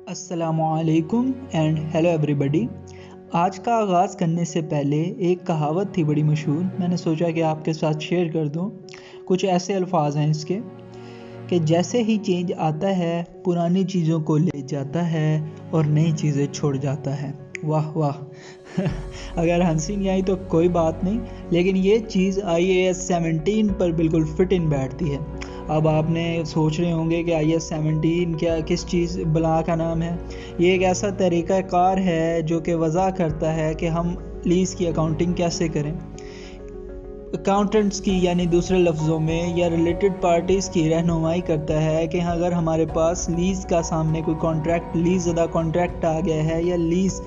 अस्सलामुअलैकुम and hello everybody. आज का आगाज़ करने से पहले एक कहावत थी बड़ी मशहूर, मैंने सोचा कि आपके साथ शेयर कर दूं। कुछ ऐसे अल्फाज हैं इसके कि जैसे ही चेंज आता है पुरानी चीज़ों को ले जाता है और नई चीज़ें छोड़ जाता है। वाह वाह अगर हंसी नहीं आई तो कोई बात नहीं, लेकिन ये चीज़ IAS 17 पर बिल्कुल फिट इन बैठती है। अब आपने सोच रहे होंगे कि IAS 17 क्या किस चीज़ बला का नाम है। ये एक ऐसा तरीक़ाकार है जो कि वज़ा करता है कि हम लीज़ की अकाउंटिंग कैसे करें। अकाउंटेंट्स की यानी दूसरे लफ्ज़ों में या रिलेटेड पार्टीज़ की रहनुमाई करता है कि अगर हमारे पास लीज़ का सामने कोई कॉन्ट्रैक्ट लीज़ अदा कॉन्ट्रैक्ट आ गया है या लीज़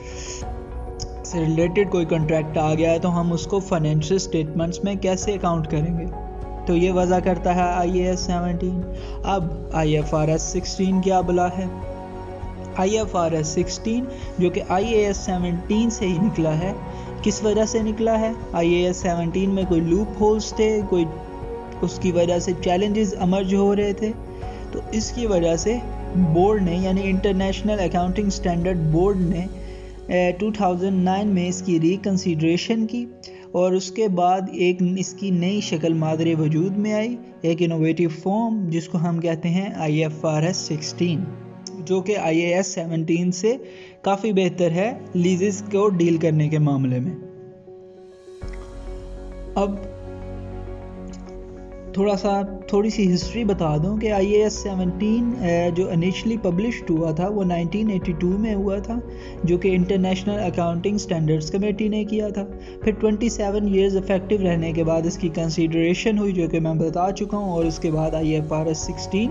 से रिलेटेड कोई कॉन्ट्रैक्ट आ गया है तो हम उसको फाइनेंशियल स्टेटमेंट्स में कैसे अकाउंट करेंगे। तो ये वज़ा करता है IAS 17। अब IFRS 16 क्या बला है। IFRS 16 जो कि IAS 17 से ही निकला है। किस वजह से निकला है। IAS 17 में कोई लूप होल्स थे, कोई उसकी वजह से चैलेंजेस अमर्ज हो रहे थे, तो इसकी वजह से बोर्ड ने यानी इंटरनेशनल अकाउंटिंग स्टैंडर्ड बोर्ड ने 2009 में इसकी रिकन्सिडरेशन की और उसके बाद एक इसकी नई शक्ल मादरे वजूद में आई, एक इनोवेटिव फॉर्म जिसको हम कहते हैं IFRS 16, जो कि IAS 17 से काफ़ी बेहतर है लीजेस को डील करने के मामले में। अब थोड़ी सी हिस्ट्री बता दूं कि IAS 17 जो इनिशियली पब्लिश्ड हुआ था वो 1982 में हुआ था, जो कि इंटरनेशनल अकाउंटिंग स्टैंडर्ड्स कमेटी ने किया था। फिर 27 इयर्स इफेक्टिव रहने के बाद इसकी कंसीडरेशन हुई, जो कि मैं बता चुका हूँ, और उसके बाद IFRS 16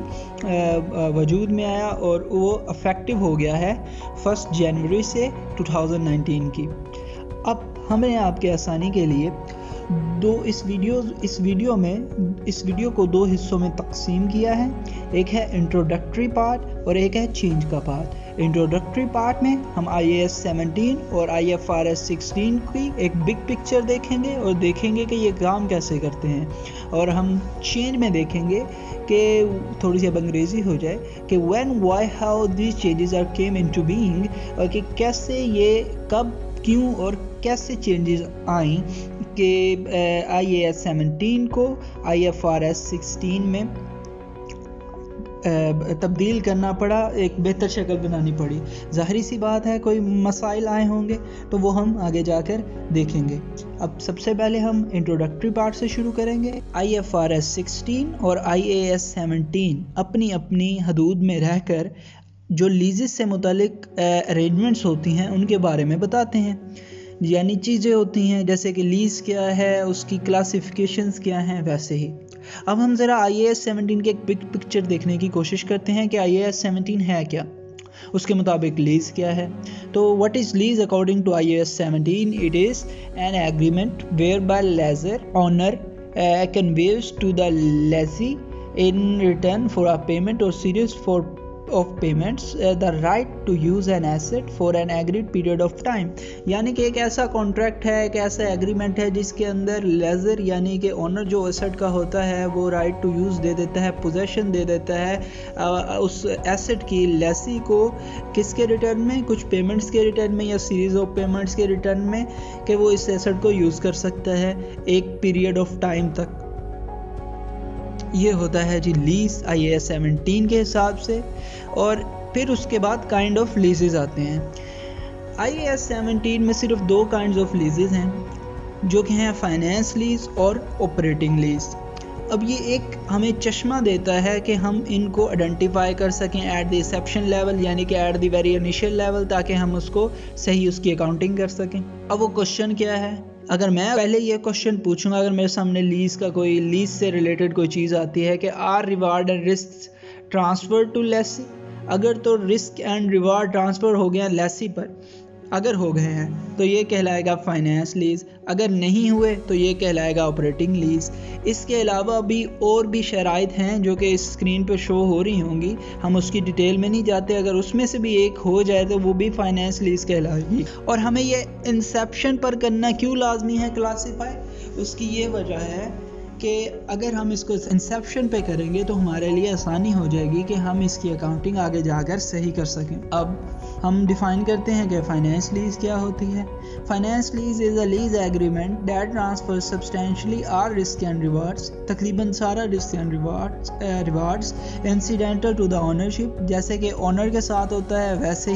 वजूद में आया और वो इफेक्टिव हो गया है 1 जनवरी से 2019 की। अब हमें आपके आसानी के लिए इस वीडियो को दो हिस्सों में तकसीम किया है। एक है इंट्रोडक्टरी पार्ट और एक है चेंज का पार्ट। इंट्रोडक्टरी पार्ट में हम IAS 17 और IFRS 16 की एक बिग पिक्चर देखेंगे और देखेंगे कि ये काम कैसे करते हैं, और हम चेंज में देखेंगे कि थोड़ी सी अब अंग्रेज़ी हो जाए कि when why how these changes are came into being, और कि कैसे ये कब क्यों और कैसे चेंजेस आई कि IAS 17 को IFRS 16 में तब्दील करना पड़ा, एक बेहतर शक्ल बनानी पड़ी। ज़ाहिर सी बात है कोई मसाइल आए होंगे तो वो हम आगे जाकर देखेंगे। अब सबसे पहले हम इंट्रोडक्टरी पार्ट से शुरू करेंगे। IFRS 16 और IAS 17 अपनी अपनी हदूद में रहकर जो लीजेस से मुतालिक अरेंजमेंट्स होती हैं उनके बारे में बताते हैं, यानी चीज़ें होती हैं जैसे कि लीज़ क्या है, उसकी क्लासिफिकेशंस क्या हैं, वैसे ही। अब हम ज़रा IAS 17 की एक बिग पिक्चर देखने की कोशिश करते हैं कि IAS 17 है क्या, उसके मुताबिक लीज़ क्या है। तो what is lease according to IAS 17? It is an agreement whereby lessor owner conveys to the lessee in return for a payment or series of payments the right to use an asset for an agreed period of time। यानी कि एक ऐसा contract है, एक ऐसा agreement है जिसके अंदर लेजर यानी कि ओनर जो एसेट का होता है वो राइट टू यूज़ दे देता है, पोजेशन दे देता है उस एसेट की लेसी को, किसके रिटर्न में, कुछ पेमेंट्स के रिटर्न में या सीरीज ऑफ पेमेंट्स के रिटर्न में, कि वो इस एसेट को यूज़ कर सकता है एक पीरियड ऑफ टाइम तक। ये होता है जी लीज IAS 17 के हिसाब से। और फिर उसके बाद काइंड ऑफ लीजेस आते हैं। IAS 17 में सिर्फ दो काइंड्स ऑफ लीजेस हैं, जो कि हैं फाइनेंस लीज और ऑपरेटिंग लीज। अब ये एक हमें चश्मा देता है कि हम इनको आइडेंटिफाई कर सकें एट द इंसेप्शन लेवल, यानी कि at the very initial level, ताकि हम उसको सही उसकी अकाउंटिंग कर सकें। अब वो क्वेश्चन क्या है, अगर मैं पहले ये क्वेश्चन पूछूंगा, अगर मेरे सामने लीज से रिलेटेड कोई चीज़ आती है कि are reward and risk transfer to lessee, अगर तो रिस्क एंड रिवार्ड ट्रांसफ़र हो गए लेसी पर, अगर हो गए हैं तो ये कहलाएगा फाइनेंस लीज़, अगर नहीं हुए तो ये कहलाएगा ऑपरेटिंग लीज़। इसके अलावा भी और भी शराइत हैं जो कि इस स्क्रीन पर शो हो रही होंगी, हम उसकी डिटेल में नहीं जाते। अगर उसमें से भी एक हो जाए तो वो भी फाइनेंस लीज़ कहलाएगी। और हमें ये इंसेप्शन पर करना क्यों लाजमी है क्लासीफाई, उसकी ये वजह है कि अगर हम इसको इंसेप्शन पे करेंगे तो हमारे लिए आसानी हो जाएगी कि हम इसकी अकाउंटिंग आगे जाकर सही कर सकें। अब हम डिफ़ाइन करते हैं कि फाइनेंस लीज क्या होती है। Finance lease is a lease agreement that transfer substantially are risk and rewards, तकरीबन सारा risk and rewards incidental to the ownership, जैसे कि ओनर के साथ होता है वैसे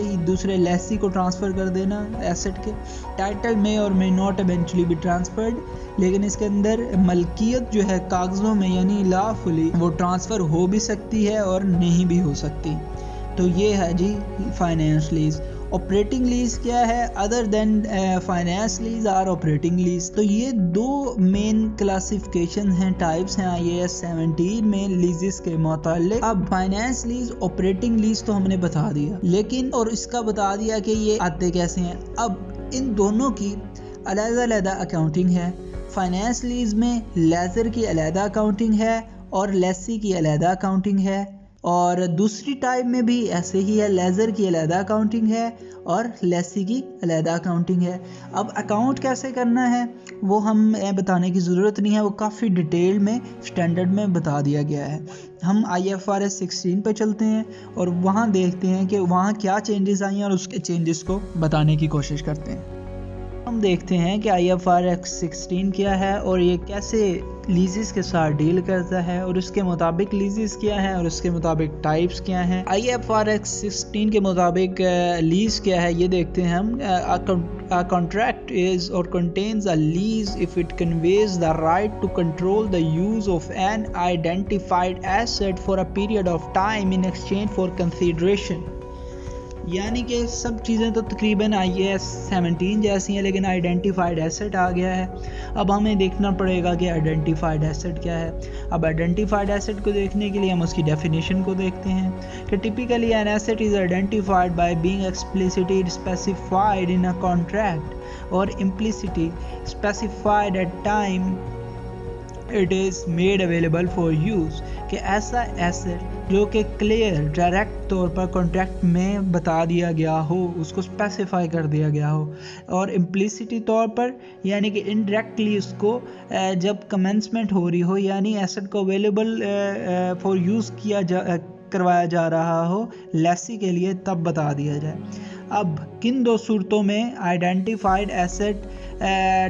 ही दूसरे लेसी को ट्रांसफ़र कर देना एसेट के। टाइटल में और may not eventually be transferred, लेकिन इसके अंदर मलकियत जो है कागज़ों में यानी लॉफुली वो ट्रांसफ़र हो भी सकती है और नहीं भी हो सकती। तो ये है जी फाइनेंस लीज। ऑपरेटिंग लीज क्या है? Other than finance lease or operating lease. तो ये दो मेन क्लासिफिकेशन हैं, टाइप्स हैं IAS 17 में लीजेस के मुतालिक। अब फाइनेंस लीज, ऑपरेटिंग लीज तो हमने बता दिया, लेकिन और इसका बता दिया कि ये आते कैसे हैं। अब इन दोनों की अलग-अलग अकाउंटिंग है। फाइनेंस लीज में लेज़र की अलग अकाउंटिंग है और लेसी की अलग अकाउंटिंग है, और दूसरी टाइप में भी ऐसे ही है, लेज़र की अलग अकाउंटिंग है और लेसी की अलग अकाउंटिंग है। अब अकाउंट कैसे करना है वो हम बताने की ज़रूरत नहीं है, वो काफ़ी डिटेल में स्टैंडर्ड में बता दिया गया है। हम IFRS 16 पे चलते हैं और वहाँ देखते हैं कि वहाँ क्या चेंजेस आई हैं और उसके चेंजेस को बताने की कोशिश करते हैं। हम देखते हैं कि IFRS 16 क्या है और ये कैसे लीजेस के साथ डील करता है और उसके मुताबिक लीजेस क्या है और उसके मुताबिक टाइप्स क्या हैं। IFRS 16 के मुताबिक लीज क्या है ये देखते हैं हम। A contract is or contains a lease if it conveys the right to control the use of an identified asset for a period of time in exchange for consideration। यानी कि सब चीज़ें तो तकरीबन IAS 17 जैसी हैं, लेकिन आइडेंटिफाइड एसेट आ गया है। अब हमें देखना पड़ेगा कि आइडेंटिफाइड एसेट क्या है। अब आइडेंटिफाइड एसेट को देखने के लिए हम उसकी डेफिनेशन को देखते हैं कि typically an asset is identified by being explicitly specified in a contract और implicitly specified at time it is made available for use, कि ऐसा एसेट जो कि क्लियर डायरेक्ट तौर पर कॉन्ट्रैक्ट में बता दिया गया हो, उसको स्पेसिफाई कर दिया गया हो, और इम्प्लिसिटी तौर पर यानी कि इनडायरेक्टली उसको जब कमेंसमेंट हो रही हो यानी एसेट को अवेलेबल फॉर यूज़ करवाया जा रहा हो लेसी के लिए, तब बता दिया जाए। अब किन दो सूरतों में आइडेंटिफाइड एसेट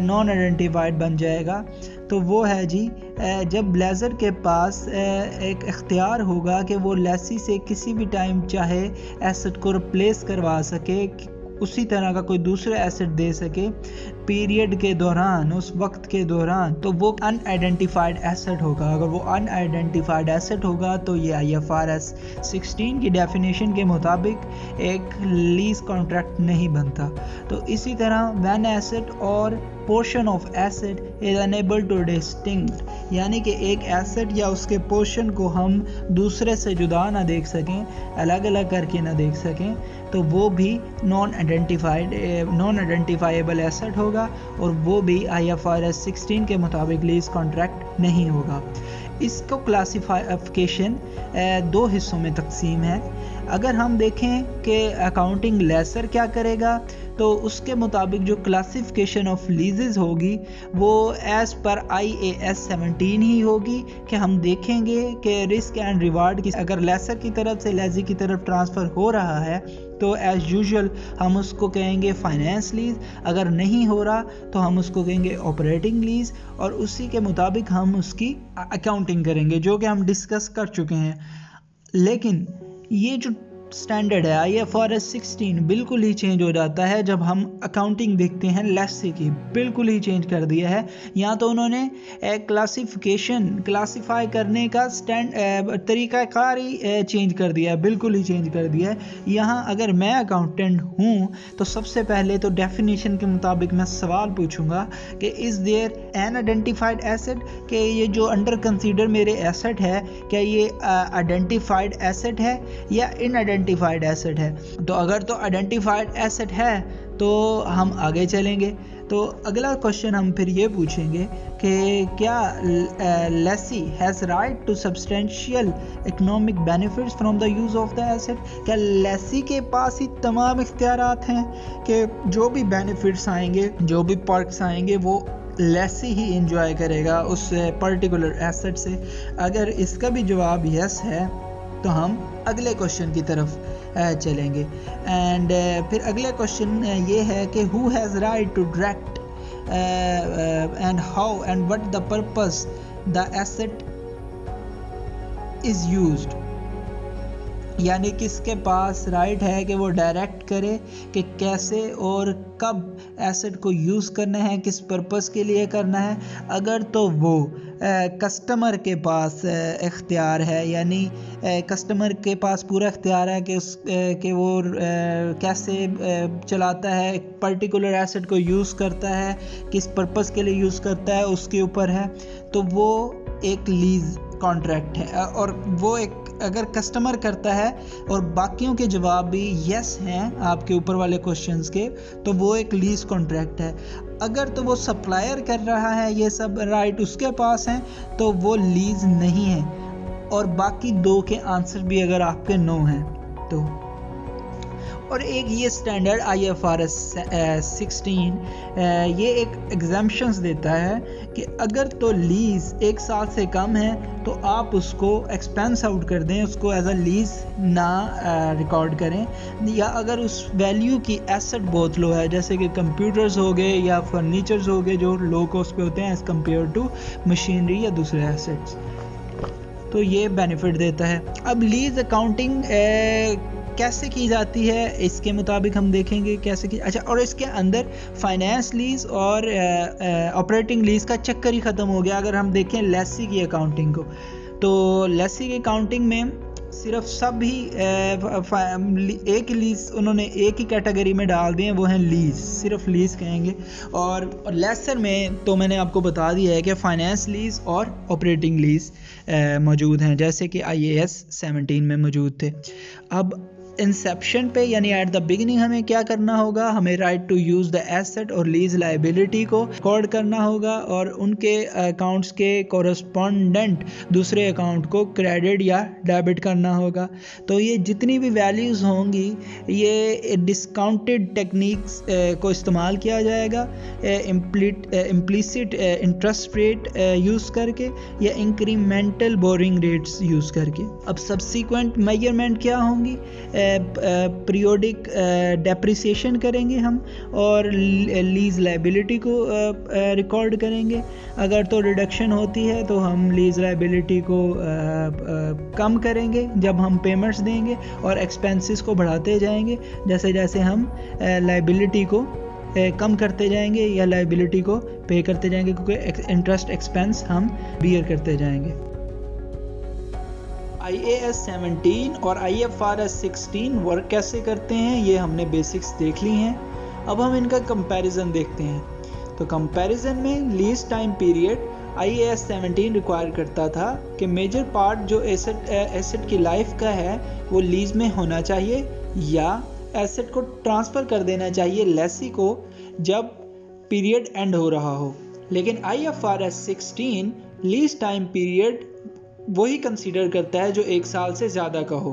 नॉन आइडेंटिफाइड बन जाएगा? तो वो है जी जब लेज़र के पास एक इख्तियार होगा कि वो लेसी से किसी भी टाइम चाहे एसेट को रिप्लेस करवा सके, उसी तरह का कोई दूसरा एसेट दे सके पीरियड के दौरान, उस वक्त के दौरान, तो वो अनआइडेंटिफाइड एसेट होगा। अगर वो अनआइडेंटिफाइड एसेट होगा तो ये IFRS 16 की डेफिनेशन के मुताबिक एक लीज कॉन्ट्रैक्ट नहीं बनता। तो इसी तरह व्हेन एसेट और portion of asset is unable two distinct, यानी कि एक एसेट या उसके पोर्शन को हम दूसरे से जुदा ना देख सकें, अलग अलग करके ना देख सकें, तो वो भी नॉन आइडेंटिफाइबल एसेट होगा और वो भी IFRS 16 के मुताबिक लीज कॉन्ट्रैक्ट नहीं होगा। इसको क्लासिफिकेशन दो हिस्सों में तकसीम है। अगर हम देखें कि अकाउंटिंग लेज़र क्या करेगा, तो उसके मुताबिक जो क्लासिफिकेशन ऑफ लीजेस होगी वो एज़ पर IAS 17 ही होगी, कि हम देखेंगे कि रिस्क एंड रिवार्ड की अगर लेज़र की तरफ से लेज़ी की तरफ ट्रांसफ़र हो रहा है तो एज़ यूजुअल हम उसको कहेंगे फाइनेंस लीज, अगर नहीं हो रहा तो हम उसको कहेंगे ऑपरेटिंग लीज, और उसी के मुताबिक हम उसकी अकाउंटिंग करेंगे, जो कि हम डिस्कस कर चुके हैं। लेकिन ये जो स्टैंडर्ड है IFRS 16 बिल्कुल ही चेंज हो जाता है जब हम अकाउंटिंग देखते हैं लेसी की, बिल्कुल ही चेंज कर दिया है। यहाँ तो उन्होंने क्लासिफाई करने का तरीक़ाकार ही चेंज कर दिया है, बिल्कुल ही चेंज कर दिया है। यहाँ अगर मैं अकाउंटेंट हूँ तो सबसे पहले तो डेफिनेशन के मुताबिक मैं सवाल पूछूंगा कि is there an identified asset, कि ये जो अंडर कंसीडर मेरे एसेट है क्या ये आइडेंटिफाइड एसेट है या इनआइडेंटिफाइड एसेट है। तो अगर तो आइडेंटिफाइड एसेट है तो हम आगे चलेंगे। तो अगला क्वेश्चन हम फिर ये पूछेंगे कि क्या lessee has right to substantial economic benefits from the use of the asset, क्या लेसी के पास ही तमाम इख्तियारात हैं कि जो भी बेनिफिट्स आएंगे, जो भी पर्क्स आएंगे वो लेसी ही इंजॉय करेगा उस पर्टिकुलर एसेट से। अगर इसका भी जवाब यस है तो हम अगले क्वेश्चन की तरफ चलेंगे। एंड फिर अगला क्वेश्चन ये है कि who has right to direct and how and what the purpose the asset is used, यानी किसके पास राइट है कि वो डायरेक्ट करे कि कैसे और कब एसेट को यूज़ करना है, किस पर्पस के लिए करना है। अगर तो वो कस्टमर के पास इख्तियार है, यानी कस्टमर के पास पूरा इख्तियार है कि वो कैसे चलाता है, एक पर्टिकुलर एसेट को यूज़ करता है, किस पर्पस के लिए यूज़ करता है, उसके ऊपर है, तो वो एक लीज़ कॉन्ट्रैक्ट है। और वो एक अगर कस्टमर करता है और बाकियों के जवाब भी यस हैं आपके ऊपर वाले क्वेश्चंस के, तो वो एक लीज कॉन्ट्रैक्ट है। अगर तो वो सप्लायर कर रहा है, ये सब राइट उसके पास हैं, तो वो लीज नहीं है। और बाकी दो के आंसर भी अगर आपके नो हैं तो। और एक ये स्टैंडर्ड IFRS 16 ये एक एग्जाम्पशंस देता है कि अगर तो लीज़ 1 साल से कम है तो आप उसको एक्सपेंस आउट कर दें, उसको एज अ लीज़ ना रिकॉर्ड करें। या अगर उस वैल्यू की एसेट बहुत लो है, जैसे कि कंप्यूटर्स हो गए या फर्नीचर्स हो गए जो लो कॉस्ट पे होते हैं एज़ कम्पेयर टू मशीनरी या दूसरे एसेट्स, तो ये बेनिफिट देता है। अब लीज़ अकाउंटिंग कैसे की जाती है इसके मुताबिक हम देखेंगे कैसे की। अच्छा, और इसके अंदर फाइनेंस लीज और ऑपरेटिंग लीज का चक्कर ही ख़त्म हो गया। अगर हम देखें लेसी की अकाउंटिंग को, तो लेसी की अकाउंटिंग में सिर्फ सब ही एक लीज उन्होंने एक ही कैटेगरी में डाल दिए, वो हैं लीज, सिर्फ लीज कहेंगे। और लेसर में तो मैंने आपको बता दिया है कि फाइनेंस लीज और ऑपरेटिंग लीज मौजूद हैं, जैसे कि IAS 17 में मौजूद थे। अब इंसेप्शन पे यानी एट द बिगिनिंग हमें क्या करना होगा, हमें right to use the asset और लीज लाइबिलिटी को रिकॉर्ड करना होगा और उनके अकाउंट्स के कोरस्पॉन्डेंट दूसरे अकाउंट को क्रेडिट या डेबिट करना होगा। तो ये जितनी भी वैल्यूज़ होंगी ये डिस्काउंटेड टेक्निक्स को इस्तेमाल किया जाएगा, इम्प्लिसिट इंटरेस्ट रेट यूज़ करके या इंक्रीमेंटल बोरिंग रेट्स यूज़ करके। अब सब्सिक्वेंट मेजरमेंट क्या होंगी, पीरियोडिक डेप्रिसिएशन करेंगे हम और लीज लाइबिलिटी को रिकॉर्ड करेंगे। अगर तो रिडक्शन होती है तो हम लीज लाइबिलिटी को कम करेंगे जब हम पेमेंट्स देंगे, और एक्सपेंसेस को बढ़ाते जाएंगे जैसे जैसे हम लाइबिलिटी को कम करते जाएंगे या लाइबिलिटी को पे करते जाएंगे, क्योंकि इंटरेस्ट एक्सपेंस हम बियर करते जाएंगे। IAS 17 और IFRS 16 वर्क कैसे करते हैं ये हमने बेसिक्स देख ली हैं। अब हम इनका कंपैरिजन देखते हैं। तो कंपैरिजन में lease time period IAS 17 require करता था कि मेजर पार्ट जो एसेट की लाइफ का है वो लीज में होना चाहिए या एसेट को ट्रांसफ़र कर देना चाहिए लेसी को जब पीरियड एंड हो रहा हो। लेकिन IFRS 16 लीज टाइम पीरियड वही कंसीडर करता है जो 1 साल से ज़्यादा का हो।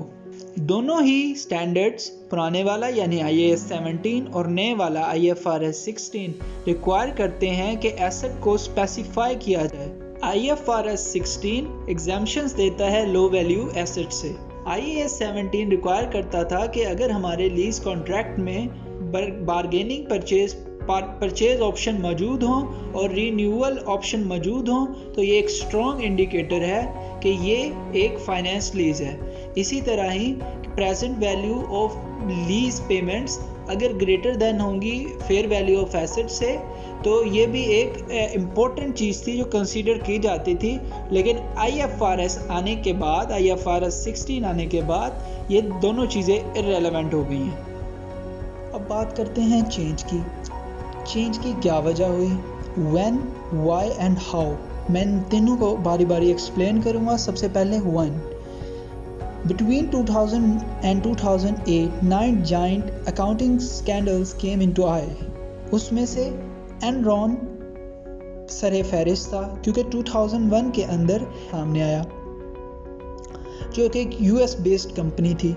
दोनों ही स्टैंडर्ड्स, पुराने वाला यानी IAS 17 और नए वाला IFRS 16 रिक्वायर करते हैं कि एसेट को स्पेसिफाई किया जाए। IFRS 16 एग्जाम्पशंस देता है लो वैल्यू एसेट से। IAS 17 रिक्वायर करता था कि अगर हमारे लीज कॉन्ट्रैक्ट में बारगेनिंग परचेज ऑप्शन मौजूद हों और रीन्यूअल ऑप्शन मौजूद हों, तो ये एक स्ट्रॉन्ग इंडिकेटर है कि ये एक फाइनेंस लीज है। इसी तरह ही present value of lease payments अगर ग्रेटर देन होंगी फेयर वैल्यू ऑफ एसेट से, तो ये भी एक इम्पोर्टेंट चीज़ थी जो कंसीडर की जाती थी। लेकिन IFRS आने के बाद, IFRS 16 आने के बाद ये दोनों चीज़ें इररेलेवेंट हो गई हैं। अब बात करते हैं चेंज की क्या वजह हुई, व्हेन, व्हाई एंड हाउ। मैं इन तीनों को बारी बारी एक्सप्लेन करूँगा। सबसे पहले when. Between 2000 and 2008, 9 giant accounting scandals came into eye. उसमें से एनरॉन सरे फहरिस्त था क्योंकि 2001 के अंदर सामने आया। जो कि एक यूएस बेस्ड कंपनी थी,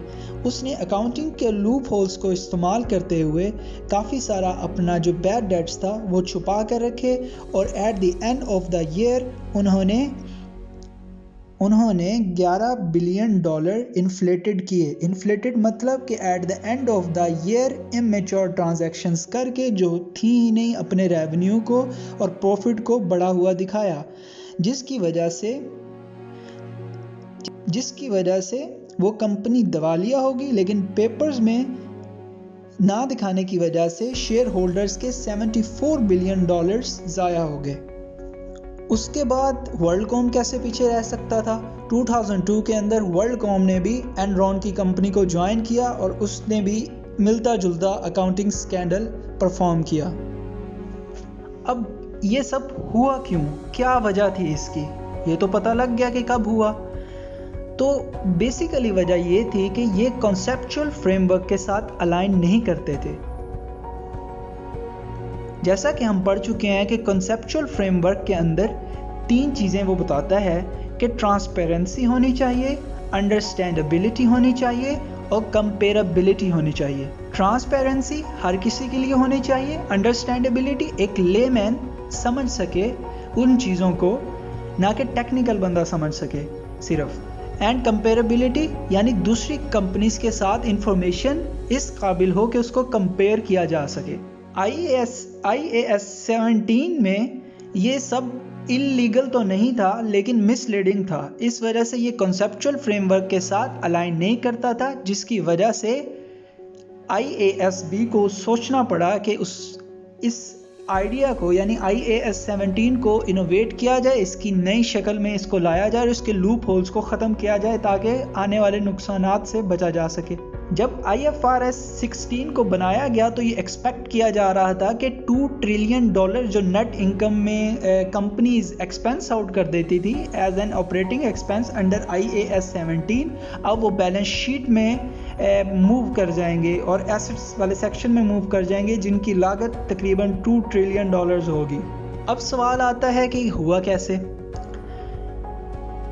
उसने अकाउंटिंग के लूप होल्स को इस्तेमाल करते हुए काफ़ी सारा अपना जो बैड डेट्स था वो छुपा कर रखे, और at the end of the year उन्होंने 11 बिलियन डॉलर इन्फ्लेटेड किए। इन्फ्लेटेड मतलब कि at the end of the year immature transactions करके, जो थी ही नहीं, अपने रेवेन्यू को और प्रॉफिट को बढ़ा हुआ दिखाया, जिसकी वजह से वो कंपनी दिवालिया होगी, लेकिन पेपर्स में ना दिखाने की वजह से शेयर होल्डर्स के 74 बिलियन डॉलर्स ज़ाया हो गए। उसके बाद वर्ल्डकॉम कैसे पीछे रह सकता था। 2002 के अंदर वर्ल्डकॉम ने भी एनरॉन की कंपनी को ज्वाइन किया और उसने भी मिलता जुलता अकाउंटिंग स्कैंडल परफॉर्म किया। अब ये सब हुआ क्यों, क्या वजह थी इसकी, ये तो पता लग गया कि कब हुआ। तो बेसिकली वजह ये थी कि ये कॉन्सेप्चुअल फ्रेमवर्क के साथ अलाइन नहीं करते थे। जैसा कि हम पढ़ चुके हैं कि कॉन्सेप्चुअल फ्रेमवर्क के अंदर 3 चीज़ें वो बताता है कि ट्रांसपेरेंसी होनी चाहिए, अंडरस्टैंडेबिलिटी होनी चाहिए और कंपेरेबिलिटी होनी चाहिए। ट्रांसपेरेंसी हर किसी के लिए होनी चाहिए, अंडरस्टैंडेबिलिटी एक लेमैन समझ सके उन चीज़ों को, ना कि टेक्निकल बंदा समझ सके सिर्फ, एंड कंपेरेबिलिटी यानी दूसरी कंपनीज के साथ इंफॉर्मेशन इस काबिल हो कि उसको कंपेयर किया जा सके। IAS 17 में ये सब इलीगल तो नहीं था, लेकिन मिसलीडिंग था। इस वजह से ये कॉन्सेप्चुअल फ्रेमवर्क के साथ अलाइन नहीं करता था, जिसकी वजह से IASB को सोचना पड़ा कि इस आइडिया को यानी IAS 17 को इनोवेट किया जाए, इसकी नई शक्ल में इसको लाया जाए और इसके लूप होल्स को ख़त्म किया जाए ताकि आने वाले नुकसानात से बचा जा सके। जब IFRS 16 को बनाया गया तो ये एक्सपेक्ट किया जा रहा था कि $2 ट्रिलियन जो नेट इनकम में कंपनीज एक्सपेंस आउट कर देती थी as an operating expense under IAS 17, अब वो बैलेंस शीट में मूव कर जाएंगे और एसेट्स वाले सेक्शन में मूव कर जाएंगे, जिनकी लागत तकरीबन $2 ट्रिलियन होगी। अब सवाल आता है कि हुआ कैसे,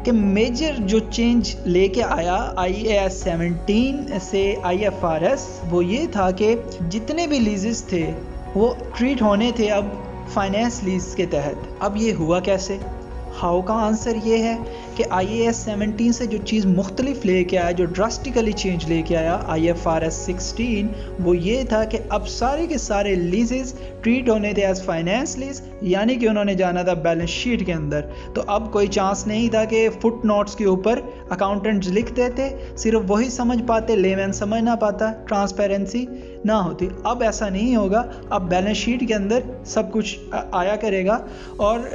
कि मेजर जो चेंज लेके आया IAS 17 से IFRS वो ये था कि जितने भी लीजेस थे वो ट्रीट होने थे अब फाइनेंस लीज के तहत। अब ये हुआ कैसे, हाउ का आंसर ये है कि IAS 17 से जो चीज़ मुख्तलिफ लेके आया, जो ड्रास्टिकली चेंज लेके आया IFRS 16, वो ये था कि अब सारे के सारे लीजेस ट्रीट होने थे एज फाइनेंस लीज, यानी कि उन्होंने जाना था बैलेंस शीट के अंदर। तो अब कोई चांस नहीं था कि फुट नोट्स के ऊपर अकाउंटेंट्स लिख देते, सिर्फ वही समझ पाते, लेमैन समझ ना पाता, ट्रांसपेरेंसी ना होती। अब ऐसा नहीं होगा, अब बैलेंस शीट के अंदर सब कुछ आया करेगा। और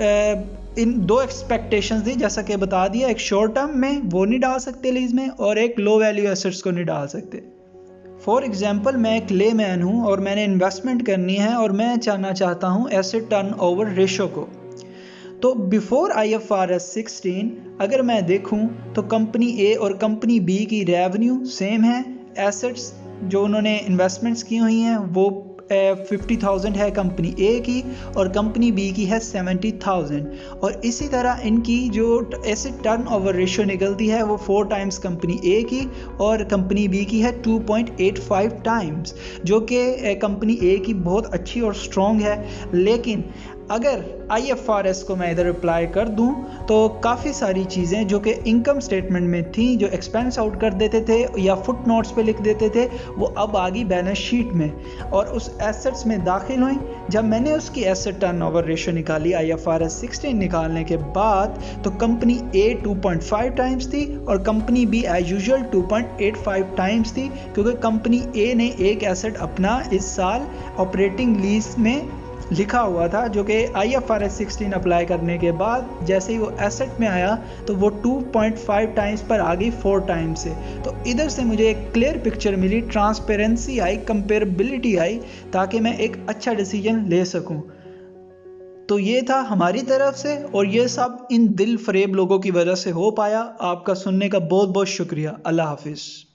इन 2 एक्सपेक्टेशंस थी, जैसा कि बता दिया, एक शॉर्ट टर्म में वो नहीं डाल सकते लीज में, और एक लो वैल्यू एसेट्स को नहीं डाल सकते। फॉर एग्जांपल, मैं एक लेमैन हूँ और मैंने इन्वेस्टमेंट करनी है और मैं जानना चाहता हूँ एसेट टर्नओवर रेशो को। तो बिफोर IFRS 16 अगर मैं देखूँ तो कंपनी A और कंपनी B की रेवेन्यू सेम है, एसेट्स जो उन्होंने इन्वेस्टमेंट्स की हुई हैं वो 50,000 है कंपनी A की और कंपनी B की है 70,000, और इसी तरह इनकी जो एसेट टर्नओवर रेशियो निकलती है वो 4 टाइम्स कंपनी A की और कंपनी B की है 2.85 टाइम्स, जो कि कंपनी A की बहुत अच्छी और स्ट्रॉन्ग है। लेकिन अगर IFRS को मैं इधर अप्लाई कर दूं तो काफ़ी सारी चीज़ें जो कि इनकम स्टेटमेंट में थी, जो एक्सपेंस आउट कर देते थे या फुट नोट्स पे लिख देते थे, वो अब आ गई बैलेंस शीट में और उस एसेट्स में दाखिल हुई। जब मैंने उसकी एसेट टर्नओवर रेशियो निकाली IFRS 16 निकालने के बाद, तो कंपनी A 2.5 टाइम्स थी और company B as usual 2.85 times थी, क्योंकि कंपनी A ने एक एसेट अपना इस साल ऑपरेटिंग लीज में लिखा हुआ था, जो कि IFRS 16 अप्लाई करने के बाद जैसे ही वो एसेट में आया तो वो 2.5 टाइम्स पर आ गई 4 टाइम्स से। तो इधर से मुझे एक क्लियर पिक्चर मिली, ट्रांसपेरेंसी आई, कंपेरेबिलिटी आई, ताकि मैं एक अच्छा डिसीजन ले सकूं। तो ये था हमारी तरफ से, और ये सब इन दिल फरेब लोगों की वजह से हो पाया। आपका सुनने का बहुत बहुत शुक्रिया। अल्लाह हाफिज़।